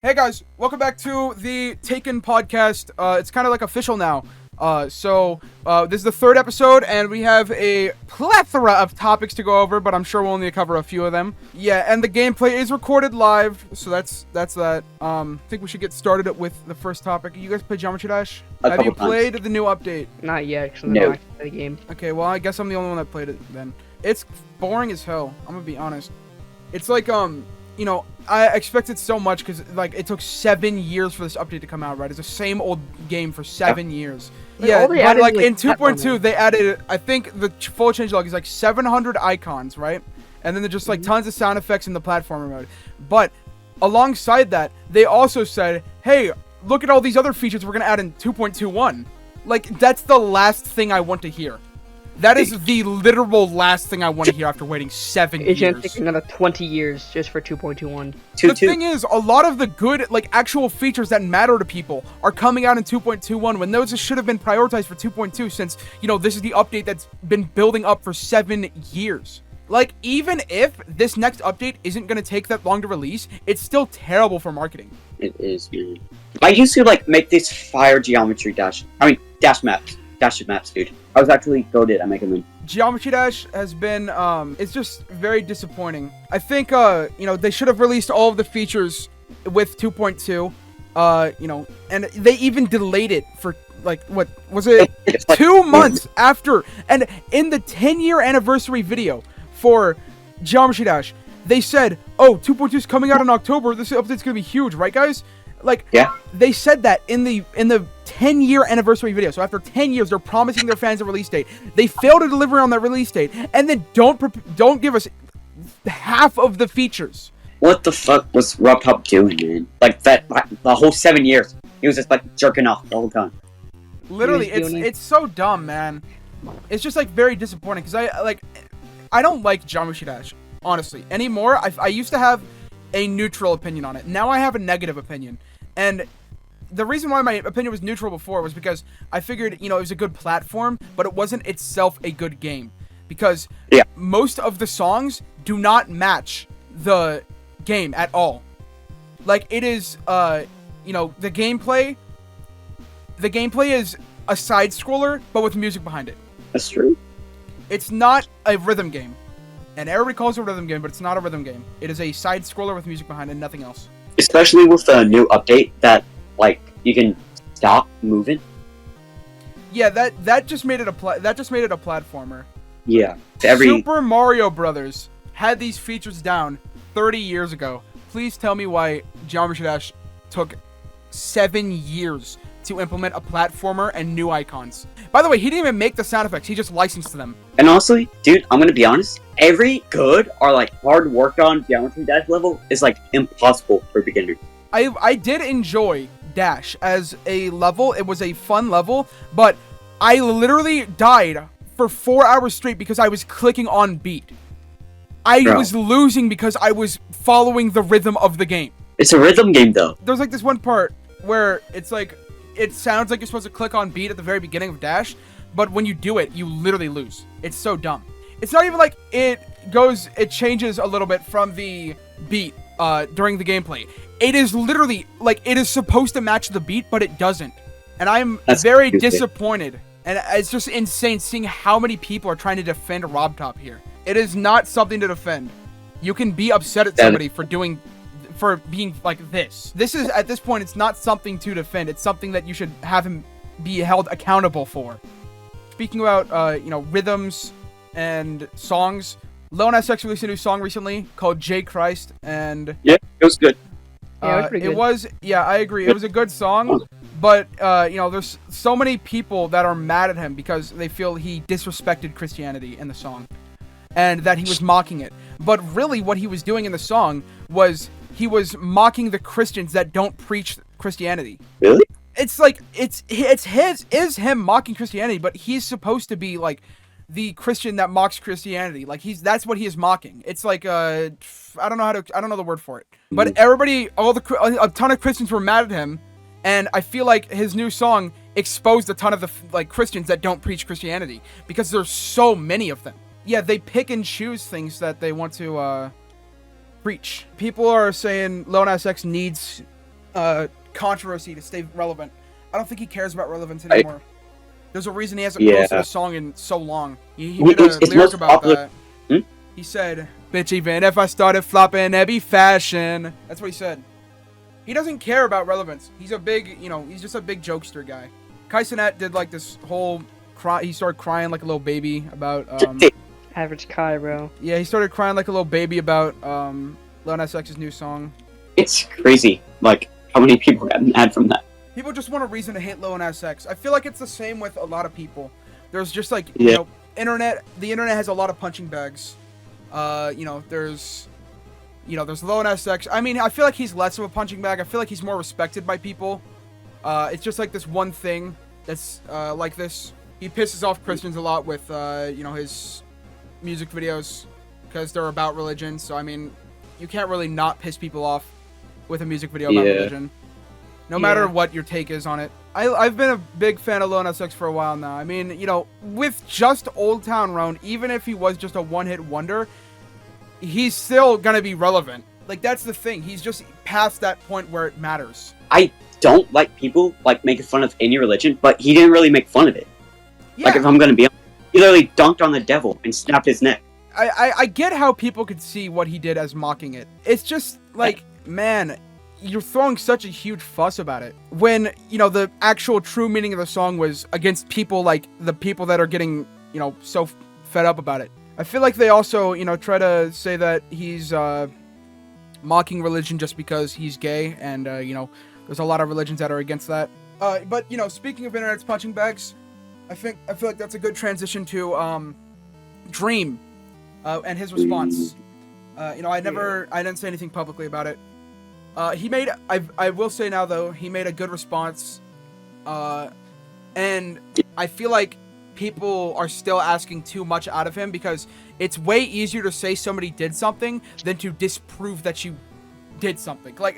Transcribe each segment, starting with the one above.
Hey guys, welcome back to the Taken podcast. It's kind of like official now. This is the third episode, and we have a plethora of topics to go over, but I'm sure we'll only cover a few of them. Yeah, and the gameplay is recorded live, so that's that. I think we should get started with the first topic. You guys play Geometry Dash? Have you played the new update? Not yet, actually. No. I the game. Okay, well, I guess I'm the only one that played it then. It's boring as hell, I'm gonna be honest. It's like, you know, I expected so much because, like, it took 7 years for this update to come out, right? It's the same old game for 7 years. Like, Yeah, all they but, added, like, like, in 2.2, platforming. they added, I think, the full changelog is, like, 700 icons, right? And then there's just, like, tons of sound effects in the platformer mode. But alongside that, they also said, hey, look at all these other features we're going to add in 2.21. Like, that's the last thing I want to hear. That is the literal last thing I want to hear after waiting 7 It's gonna years. take another 20 years just for 2.21. The thing is, a lot of the good, like, actual features that matter to people are coming out in 2.21 when those should have been prioritized for 2.2 since, you know, this is the update that's been building up for 7 years. Like, even if this next update isn't going to take that long to release, it's still terrible for marketing. It is, man. I used to, like, make this fire geometry dash. Dash maps. Dash maps, dude. I was actually goated at making them. Geometry Dash has been, it's just very disappointing. I think, you know, they should have released all of the features with 2.2, you know, and they even delayed it for, like, what, was it It's like 2 months after, and in the 10-year anniversary video for Geometry Dash, they said, oh, 2.2 is coming out in October, this update's gonna be huge, right, guys? Like, Yeah. they said that in the 10-year anniversary video. So after 10 years, they're promising their fans a release date. They fail to deliver on that release date, and then don't give us half of the features. What the fuck was RubHub doing, man? Like, the whole 7 years. He was just, like, jerking off the whole time. Literally, He was doing it. it's so dumb, man. It's just, like, very disappointing because I don't like Geometry Dash, honestly, anymore. I used to have a neutral opinion on it. Now I have a negative opinion, and the reason why my opinion was neutral before was because I figured, you know, it was a good platform, but it wasn't itself a good game. Because most of the songs do not match the game at all. Like, it is, you know, the gameplay is a side-scroller, but with music behind it. That's true. It's not a rhythm game. And everybody calls it a rhythm game, but it's not a rhythm game. It is a side-scroller with music behind it, nothing else. Especially with the new update that, like, you can stop moving. Yeah, that just made it a platformer. Yeah. Super Mario Brothers had these features down 30 years ago. Please tell me why Geometry Dash took 7 years to implement a platformer and new icons. By the way, he didn't even make the sound effects. He just licensed them. And honestly, dude, I'm gonna be honest. Every good or, like, hard worked on geometry dash level is, like, impossible for beginners. I did enjoy Dash as a level. It was a fun level, but I literally died for 4 hours straight because I was clicking on beat. I was losing because I was following the rhythm of the game. It's a rhythm game, though. There's, like, this one part where it's like, it sounds like you're supposed to click on beat at the very beginning of Dash, but when you do it, you literally lose. It's so dumb. It's not even like it changes a little bit from the beat during the gameplay. It is literally, like, it is supposed to match the beat, but it doesn't. And I'm very disappointed. And it's just insane seeing how many people are trying to defend RobTop here. It is not something to defend. You can be upset at somebody for being like this. This is, at this point, it's not something to defend. It's something that you should have him be held accountable for. Speaking about, you know, rhythms and songs, Lil Nas X released a new song recently called J Christ, and Yeah, it was good. Yeah, it was pretty good. Yeah, I agree. It was a good song, but, you know, there's so many people that are mad at him because they feel he disrespected Christianity in the song and that he was mocking it. But really what he was doing in the song was he was mocking the Christians that don't preach Christianity. Really? It's like, it's him mocking Christianity, but he's supposed to be, like, the Christian that mocks Christianity. Like, that's what he is mocking. It's like, I don't know the word for it. But a ton of Christians were mad at him, and I feel like his new song exposed a ton of the, like, Christians that don't preach Christianity, because there's so many of them. Yeah, they pick and choose things that they want to, preach. People are saying Lil Nas X needs controversy to stay relevant. I don't think he cares about relevance anymore. There's a reason he hasn't posted a song in so long. He made a lyric about that. He said, "Bitch, even if I started flopping, it'd be fashion." That's what he said. He doesn't care about relevance. He's a big, he's just a big jokester guy. Kai Cenat did like this whole he started crying like a little baby about Average Kai, bro. Yeah, he started crying like a little baby about Lil Nas X's new song. It's crazy, like how many people got mad from that. People just want a reason to hate Lil Nas X. I feel like it's the same with a lot of people. There's just like the internet has a lot of punching bags. There's Lil Nas X. I mean, I feel like he's less of a punching bag. I feel like he's more respected by people. It's just like this one thing that's like this. He pisses off Christians a lot with his music videos because they're about religion. So I mean, you can't really not piss people off with a music video about religion, no matter what your take is on it. I've been a big fan of Lil Nas X for a while now. I mean, with just Old Town Road, even if he was just a one-hit wonder, he's still gonna be relevant. Like, that's the thing. He's just past that point where it matters. I don't like people like making fun of any religion, but he didn't really make fun of it. Yeah. Like, if I'm gonna be honest, he literally dunked on the devil and snapped his neck. I get how people could see what he did as mocking it. It's just like, man, you're throwing such a huge fuss about it when the actual true meaning of the song was against people like the people that are getting so fed up about it. I feel like they also try to say that he's mocking religion just because he's gay, and there's a lot of religions that are against that. But speaking of internet's punching bags, I feel like that's a good transition to Dream and his response. I didn't say anything publicly about it. I will say now though, he made a good response, and I feel like people are still asking too much out of him because it's way easier to say somebody did something than to disprove that you did something. Like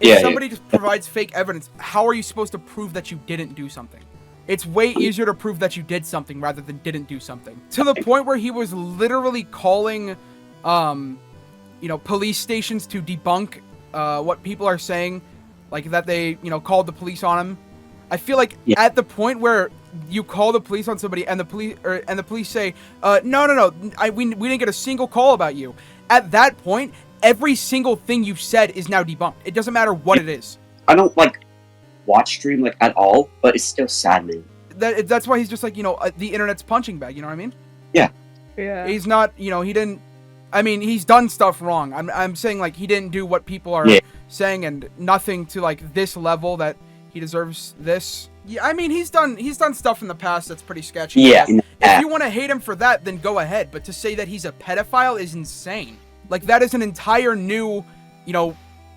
if somebody just provides fake evidence, how are you supposed to prove that you didn't do something? It's way easier to prove that you did something rather than didn't do something. To the point where he was literally calling, police stations to debunk what people are saying, like that they, called the police on him. I feel like at the point where you call the police on somebody and the police say, no, we didn't get a single call about you. At that point, every single thing you've said is now debunked. It doesn't matter what it is. I don't watch Stream at all, but it's still saddening. That's why he's just like, the internet's punching bag, you know what I mean? Yeah. Yeah. He's not, he didn't, I mean, he's done stuff wrong. I'm saying he didn't do what people are saying, and nothing to this level that he deserves this. Yeah, I mean, he's done stuff in the past that's pretty sketchy. Yeah. If you want to hate him for that, then go ahead. But to say that he's a pedophile is insane. That is an entire new,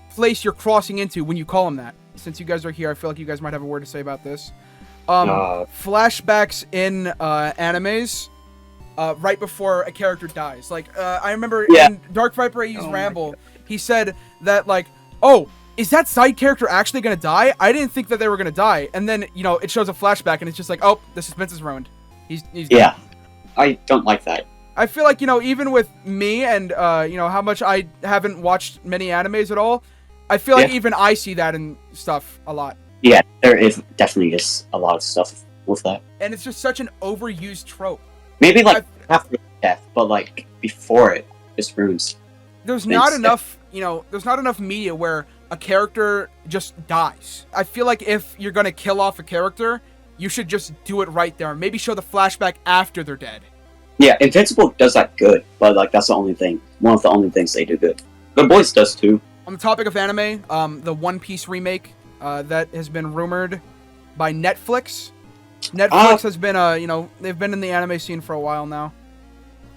place you're crossing into when you call him that. Since you guys are here, I feel like you guys might have a word to say about this. Flashbacks in animes right before a character dies. I remember in Dark Viper AU's Ramble, he said that, oh, is that side character actually going to die? I didn't think that they were going to die. And then, it shows a flashback, and it's just like, oh, the suspense is ruined. He's dead. I don't like that. I feel like, even with me and, how much I haven't watched many animes at all, I feel like even I see that in stuff a lot. Yeah, there is definitely just a lot of stuff with that. And it's just such an overused trope. Maybe after death, but before it just ruins. There's not enough, there's not enough media where a character just dies. I feel like if you're gonna kill off a character, you should just do it right there. Maybe show the flashback after they're dead. Yeah, Invincible does that good, but that's the only thing. One of the only things they do good. Good Boys does too. On the topic of anime, the One Piece remake that has been rumored by Netflix. Netflix has been, they've been in the anime scene for a while now.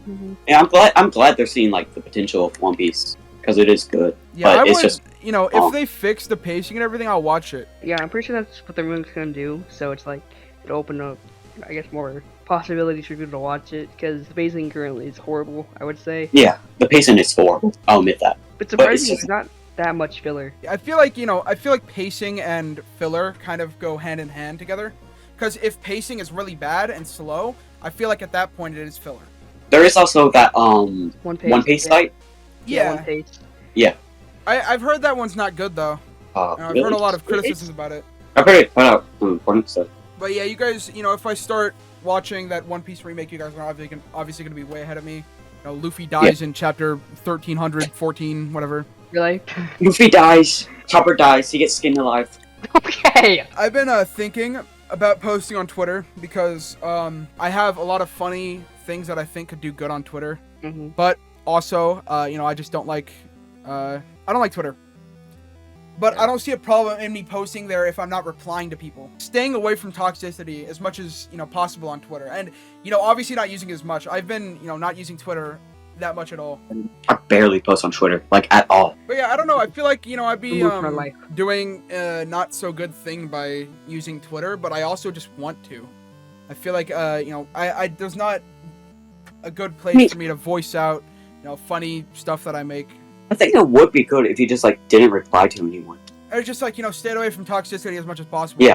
Mm-hmm. Yeah, I'm glad they're seeing the potential of One Piece because it is good. Yeah, but I it's would, just if they fix the pacing and everything, I'll watch it. Yeah, I'm pretty sure that's what the remake's gonna do. So it's it'll open up, I guess, more possibilities for people to watch it because the pacing currently is horrible, I would say. Yeah, the pacing is horrible. I'll admit that. But surprisingly, it's not that much filler. I feel like pacing and filler kind of go hand in hand together. Because if pacing is really bad and slow, I feel like at that point it is filler. There is also that One Piece site. Yeah. One Piece. Yeah. I've heard that one's not good though. And I've heard a lot of criticisms about it. I've heard it put out important stuff. But yeah, you guys, if I start watching that One Piece remake, you guys are obviously going to be way ahead of me. Luffy dies in chapter 1314, whatever. Really? Luffy dies. Chopper dies. He gets skinned alive. Okay. I've been thinking about posting on Twitter because I have a lot of funny things that I think could do good on Twitter. Mm-hmm. But also, I just don't like. I don't like Twitter. But I don't see a problem in me posting there if I'm not replying to people. Staying away from toxicity as much as, possible on Twitter. And, obviously not using it as much. I've been, not using Twitter that much at all. I barely post on Twitter, at all. But yeah, I don't know. I feel like, I'd be life. doing a not so good thing by using Twitter, but I also just want to. I feel like, there's not a good place for me to voice out, funny stuff that I make. I think it would be good if you just, didn't reply to anyone. Or just, stayed away from toxicity as much as possible. Yeah.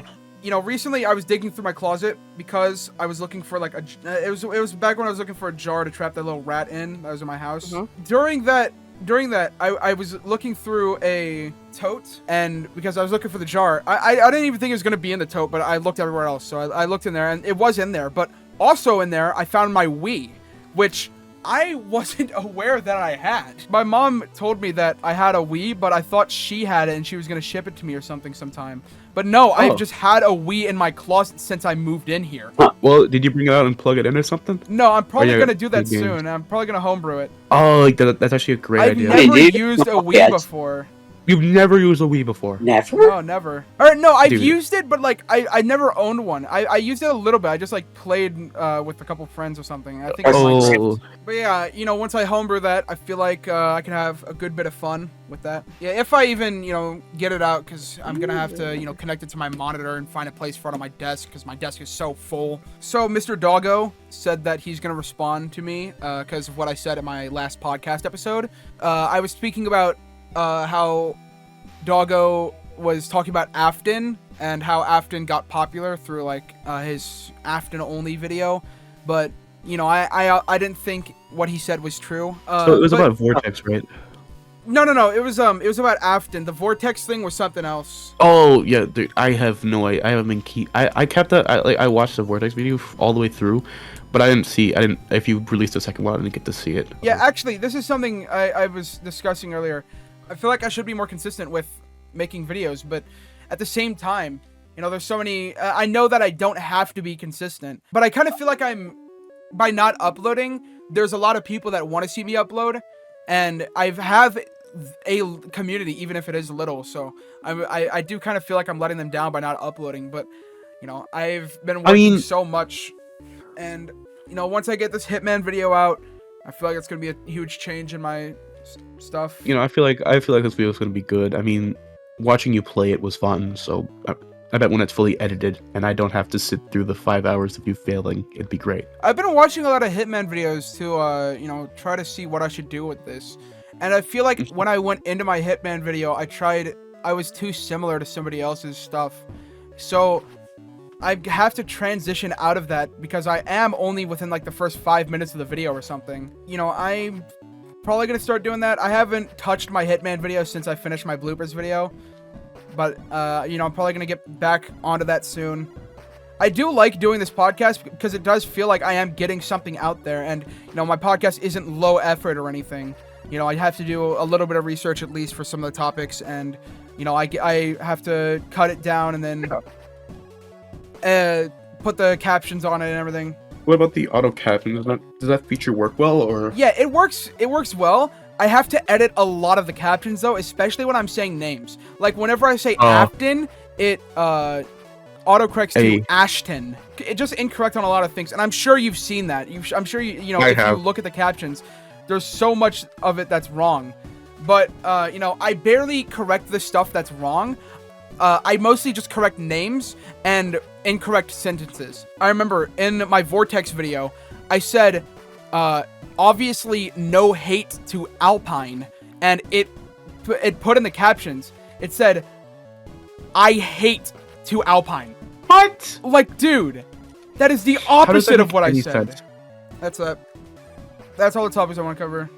Recently I was digging through my closet because I was looking for, it was back when I was looking for a jar to trap that little rat in that was in my house. Mm-hmm. During that, I was looking through a tote, and because I was looking for the jar, I didn't even think it was going to be in the tote, but I looked everywhere else. So I looked in there, and it was in there. But also in there, I found my Wii, which I wasn't aware that I had. My mom told me that I had a Wii, but I thought she had it and she was going to ship it to me or something sometime. But no, I've just had a Wii in my closet since I moved in here. Well, did you bring it out and plug it in or something? No, I'm probably yeah, going to do that games. soon. I'm probably going to homebrew it. Oh, that's actually a great I've idea. never used a Wii before. You've never used a Wii before? Never? No, never. Or no, I've Dude. used it, but I never owned one. I used it a little bit. I just played with a couple friends or something. I think. Oh. But yeah, once I homebrew that, I feel like I can have a good bit of fun with that. Yeah, if I even get it out, because I'm gonna have to connect it to my monitor and find a place for it on my desk, because my desk is so full. So MrDoggo said that he's gonna respond to me because of what I said in my last podcast episode. I was speaking about how Doggo was talking about Afton and how Afton got popular through his Afton only video, but I didn't think what he said was true. So it was about Vortex, right? No. It was about Afton. The Vortex thing was something else. Oh yeah, dude. I have no idea. I haven't been I kept that. I watched the Vortex video all the way through, but I didn't. If you released the second one, I didn't get to see it. Yeah, actually, this is something I was discussing earlier. I feel like I should be more consistent with making videos, but at the same time, there's so many. I know that I don't have to be consistent, but I kind of feel like by not uploading, there's a lot of people that want to see me upload, and I have a community, even if it is little. So I do kind of feel like I'm letting them down by not uploading, but I've been working so much, and once I get this Hitman video out, I feel like it's gonna be a huge change in my stuff. I feel like this video is gonna be good. I mean, watching you play it was fun, so I bet when it's fully edited and I don't have to sit through the 5 hours of you failing, it'd be great. I've been watching a lot of Hitman videos to try to see what I should do with this, and I feel like when I went into my Hitman video, I was too similar to somebody else's stuff, so I have to transition out of that because I am only within the first 5 minutes of the video or something. I'm probably gonna start doing that. I haven't touched my Hitman video since I finished my bloopers video, but I'm probably gonna get back onto that soon. I do like doing this podcast because it does feel like I am getting something out there, and my podcast isn't low effort or anything. I have to do a little bit of research at least for some of the topics, and I have to cut it down and then put the captions on it and everything. What about the auto caption? Does that feature work well, or? Yeah, it works well. I have to edit a lot of the captions though, especially when I'm saying names. Whenever I say Afton, it autocorrects to Ashton. It's just incorrect on a lot of things, and I'm sure you've seen that. I'm sure if you look at the captions, there's so much of it that's wrong. But I barely correct the stuff that's wrong. I mostly just correct names and incorrect sentences. I remember in my Vortex video, I said, obviously no hate to Alpine, and it put in the captions, it said, I hate to Alpine. What? Dude, that is the opposite of what I said. Sense? That's all the topics I want to cover.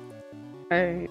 Alright.